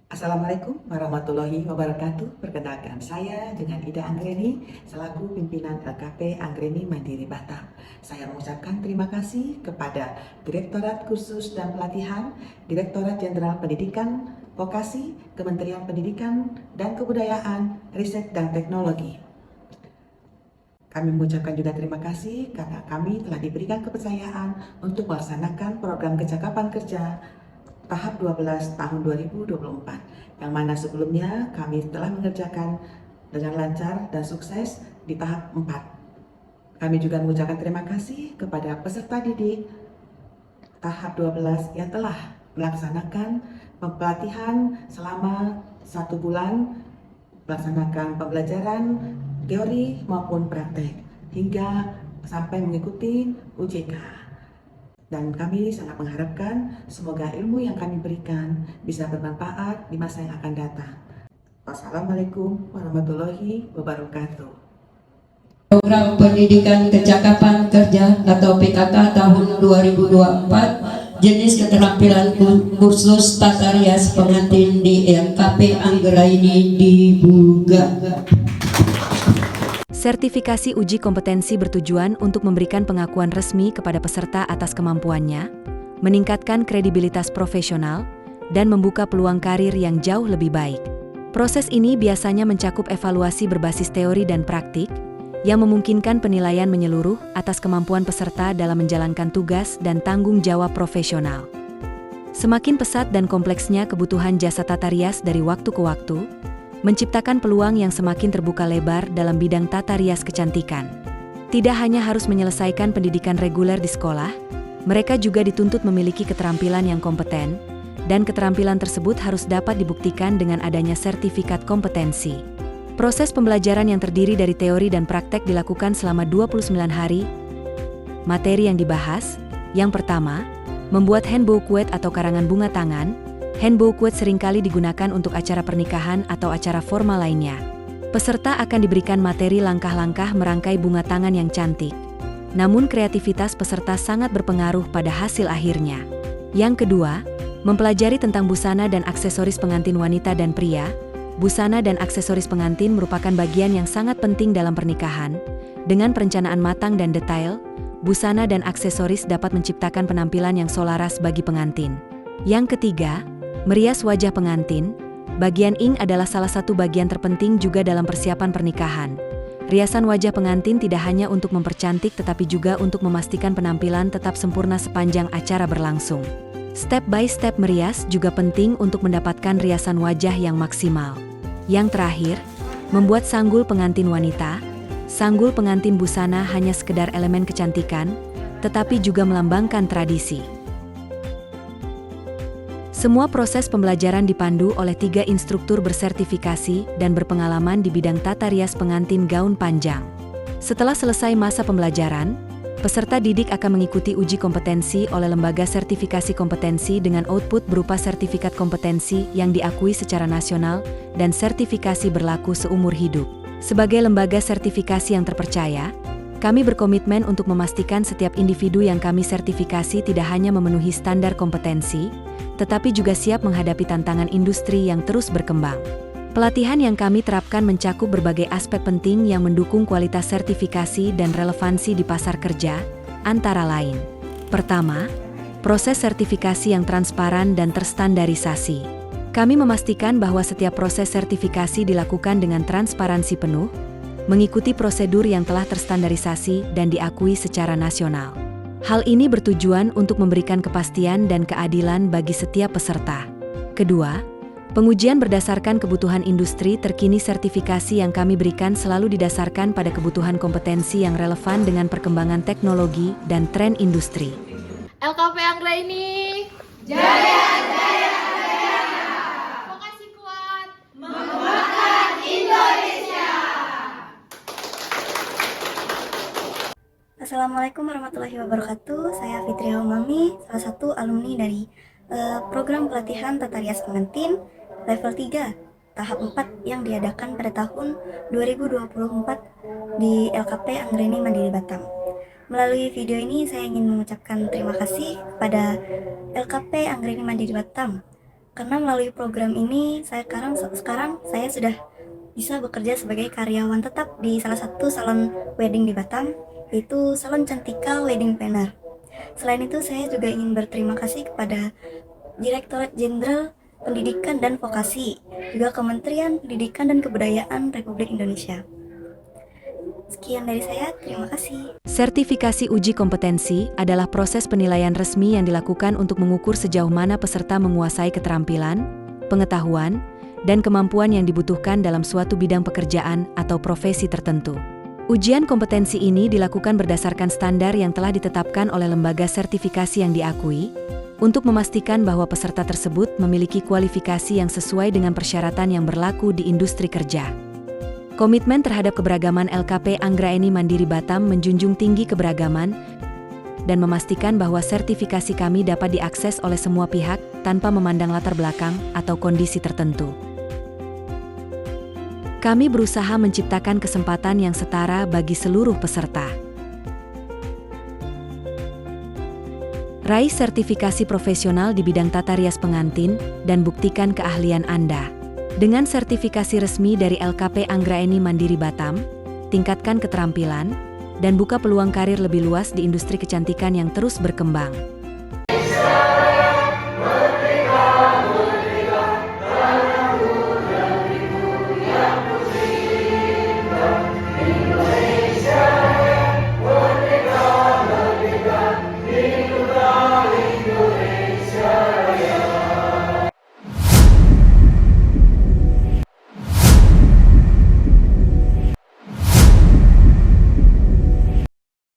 Assalamualaikum warahmatullahi wabarakatuh. Perkenalkan saya dengan Ida Anggreni selaku pimpinan LKP Anggreni Mandiri Batam. Saya mengucapkan terima kasih kepada Direktorat Kursus dan Pelatihan, Direktorat Jenderal Pendidikan Vokasi, Kementerian Pendidikan dan Kebudayaan, Riset dan Teknologi. Kami mengucapkan juga terima kasih karena kami telah diberikan kepercayaan untuk melaksanakan program kecakapan kerja tahap 12 tahun 2024, yang mana sebelumnya kami telah mengerjakan dengan lancar dan sukses di tahap 4. Kami juga mengucapkan terima kasih kepada peserta didik tahap 12 yang telah melaksanakan pelatihan selama 1 bulan, melaksanakan pembelajaran teori maupun praktek hingga sampai mengikuti UJK. Dan kami sangat mengharapkan semoga ilmu yang kami berikan bisa bermanfaat di masa yang akan datang. Wassalamualaikum warahmatullahi wabarakatuh. Program Pendidikan Kecakapan Kerja atau PKK tahun 2024, jenis keterampilan kursus tata rias pengantin di LKP Anggreni dibuka. Sertifikasi uji kompetensi bertujuan untuk memberikan pengakuan resmi kepada peserta atas kemampuannya, meningkatkan kredibilitas profesional, dan membuka peluang karir yang jauh lebih baik. Proses ini biasanya mencakup evaluasi berbasis teori dan praktik, yang memungkinkan penilaian menyeluruh atas kemampuan peserta dalam menjalankan tugas dan tanggung jawab profesional. Semakin pesat dan kompleksnya kebutuhan jasa tata rias dari waktu ke waktu, menciptakan peluang yang semakin terbuka lebar dalam bidang tata rias kecantikan. Tidak hanya harus menyelesaikan pendidikan reguler di sekolah, mereka juga dituntut memiliki keterampilan yang kompeten, dan keterampilan tersebut harus dapat dibuktikan dengan adanya sertifikat kompetensi. Proses pembelajaran yang terdiri dari teori dan praktek dilakukan selama 29 hari. Materi yang dibahas, yang pertama, membuat handbow quote atau karangan bunga tangan. Handbow quote seringkali digunakan untuk acara pernikahan atau acara formal lainnya. Peserta akan diberikan materi langkah-langkah merangkai bunga tangan yang cantik. Namun kreativitas peserta sangat berpengaruh pada hasil akhirnya. Yang kedua, mempelajari tentang busana dan aksesoris pengantin wanita dan pria. Busana dan aksesoris pengantin merupakan bagian yang sangat penting dalam pernikahan. Dengan perencanaan matang dan detail, busana dan aksesoris dapat menciptakan penampilan yang solaras bagi pengantin. Yang ketiga, merias wajah pengantin. Bagian ing adalah salah satu bagian terpenting juga dalam persiapan pernikahan. Riasan wajah pengantin tidak hanya untuk mempercantik tetapi juga untuk memastikan penampilan tetap sempurna sepanjang acara berlangsung. Step by step merias juga penting untuk mendapatkan riasan wajah yang maksimal. Yang terakhir, membuat sanggul pengantin wanita. Sanggul pengantin busana hanya sekedar elemen kecantikan, tetapi juga melambangkan tradisi. Semua proses pembelajaran dipandu oleh 3 instruktur bersertifikasi dan berpengalaman di bidang tata rias pengantin gaun panjang. Setelah selesai masa pembelajaran, peserta didik akan mengikuti uji kompetensi oleh lembaga sertifikasi kompetensi dengan output berupa sertifikat kompetensi yang diakui secara nasional dan sertifikasi berlaku seumur hidup. Sebagai lembaga sertifikasi yang terpercaya, kami berkomitmen untuk memastikan setiap individu yang kami sertifikasi tidak hanya memenuhi standar kompetensi, tetapi juga siap menghadapi tantangan industri yang terus berkembang. Pelatihan yang kami terapkan mencakup berbagai aspek penting yang mendukung kualitas sertifikasi dan relevansi di pasar kerja, antara lain. Pertama, proses sertifikasi yang transparan dan terstandarisasi. Kami memastikan bahwa setiap proses sertifikasi dilakukan dengan transparansi penuh, mengikuti prosedur yang telah terstandarisasi dan diakui secara nasional. Hal ini bertujuan untuk memberikan kepastian dan keadilan bagi setiap peserta. Kedua, pengujian berdasarkan kebutuhan industri terkini. Sertifikasi yang kami berikan selalu didasarkan pada kebutuhan kompetensi yang relevan dengan perkembangan teknologi dan tren industri. LKP Anggreni Jaya, jaya, jaya. Vokasi kuat Menguatkan Indonesia. Assalamualaikum warahmatullahi wabarakatuh. Saya Fitri Haumami, salah satu alumni dari program pelatihan tata rias pengantin level 3 tahap 4 yang diadakan pada tahun 2024 di LKP Anggreni Mandiri Batam. Melalui video ini saya ingin mengucapkan terima kasih kepada LKP Anggreni Mandiri Batam Karena melalui program ini sekarang saya sudah bisa bekerja sebagai karyawan tetap di salah satu salon wedding di Batam, yaitu Salon Cantika Wedding Planner. Selain itu, saya juga ingin berterima kasih kepada Direktorat Jenderal Pendidikan dan Vokasi, juga Kementerian Pendidikan dan Kebudayaan Republik Indonesia. Sekian dari saya, terima kasih. Sertifikasi uji kompetensi adalah proses penilaian resmi yang dilakukan untuk mengukur sejauh mana peserta menguasai keterampilan, pengetahuan, dan kemampuan yang dibutuhkan dalam suatu bidang pekerjaan atau profesi tertentu. Ujian kompetensi ini dilakukan berdasarkan standar yang telah ditetapkan oleh lembaga sertifikasi yang diakui, untuk memastikan bahwa peserta tersebut memiliki kualifikasi yang sesuai dengan persyaratan yang berlaku di industri kerja. Komitmen terhadap keberagaman LKP Anggraeni Mandiri Batam menjunjung tinggi keberagaman dan memastikan bahwa sertifikasi kami dapat diakses oleh semua pihak tanpa memandang latar belakang atau kondisi tertentu. Kami berusaha menciptakan kesempatan yang setara bagi seluruh peserta. Raih sertifikasi profesional di bidang tata rias pengantin dan buktikan keahlian Anda. Dengan sertifikasi resmi dari LKP Anggraeni Mandiri Batam, tingkatkan keterampilan, dan buka peluang karir lebih luas di industri kecantikan yang terus berkembang.